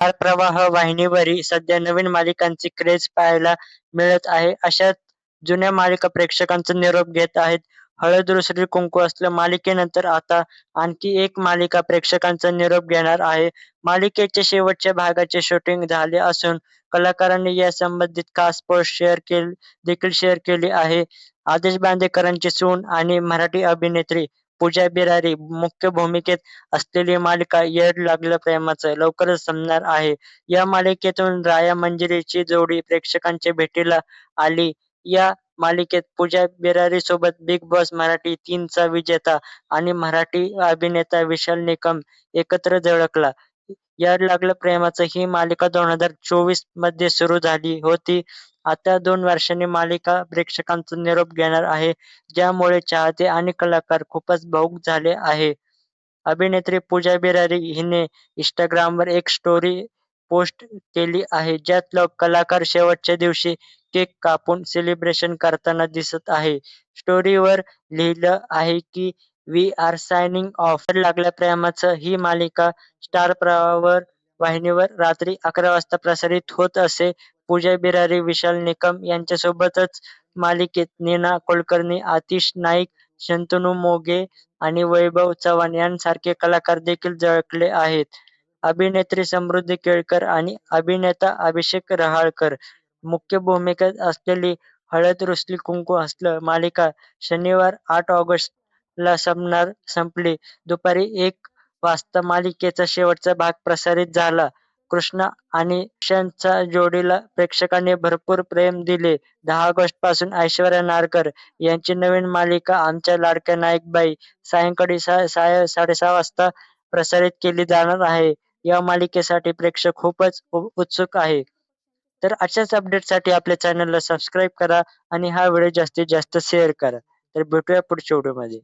प्रवाह वाहिनीवरही सध्या नवीन मालिकांची क्रेझ पाहायला मिळत आहे. अशात जुन्या मालिका प्रेक्षकांचा निरोप घेत आहेत. हळद रुसली कुंकू असलं मालिकेनंतर आता आणखी एक मालिका प्रेक्षकांचा निरोप घेणार आहे. मालिकेच्या शेवटच्या भागाचे शूटिंग झाले असून कलाकारांनी यासंबंधित खास पोस्ट देखील शेअर केली आहे. आदेश बांदेकरांची सून आणि मराठी अभिनेत्री पूजा बिरारी मुख्य भूमिकेत असलेली मालिका येड लागलं प्रेमाचं लवकरच संपणार आहे. या मालिकेतून राया मंजिरीची जोडी प्रेक्षकांच्या भेटीला आली. या मालिकेत पूजा बिरारीसोबत बिग बॉस मराठी 3 चा विजेता आणि मराठी अभिनेता विशाल निकम एकत्र झळकला. याड लागलं प्रेमाचं ही मालिका 2024 मध्ये सुरू झाली होती. आता 2 वर्षांनी मालिका प्रेक्षकांचा निरोप घेणार आहे, ज्यामुळे चाहते आणि कलाकार खूपच भावुक झाले आहे. अभिनेत्री पूजा बिरारी हिने Instagramवर एक स्टोरी पोस्ट केली आहे, ज्यात कलाकार शेवटच्या दिवशी केक कापून सेलिब्रेशन करताना दिसत आहे. स्टोरीवर लिहिलं आहे की "वी आर सायनिंग ऑफ." "वेड लागल्या प्रेमाचं" ही मालिका स्टार प्रवाह वाहिनीवर रात्री 11 वाजता प्रसारित होत असे. पूजा बिरारी, विशाल निकम यांच्यासोबतच मालिकेत नीना कुलकर्णी, आतिश नाईक, शंतनू मोघे आणि वैभव चव्हाण यांसारखे कलाकार देखील झळकले आहेत. अभिनेत्री समृद्धी केळकर आणि अभिनेता अभिषेक रहाळकर मुख्य भूमिकेत असलेली हळद रुसली कुंकू हसलं मालिका शनिवार 8 ऑगस्टला संपली. दुपारी 1 वाजता मालिकेचा शेवटचा भाग प्रसारित झाला. कृष्णा आणि ईशानच्या जोडीला प्रेक्षकांनी भरपूर प्रेम दिले. 10 ऑगस्टपासून ऐश्वर्या नारकर यांची नवीन मालिका आमच्या लाडक्या नायकबाई सायंकाळी 6:30 वाजता प्रसारित केली जाणार आहे. या मालिकेसाठी प्रेक्षक खूपच उत्सुक आहे. तर अशाच अपडेटसाठी आपल्या चॅनलला सबस्क्राईब करा आणि हा व्हिडिओ जास्तीत जास्त शेअर करा. तर भेटूया पुढच्या व्हिडिओमध्ये.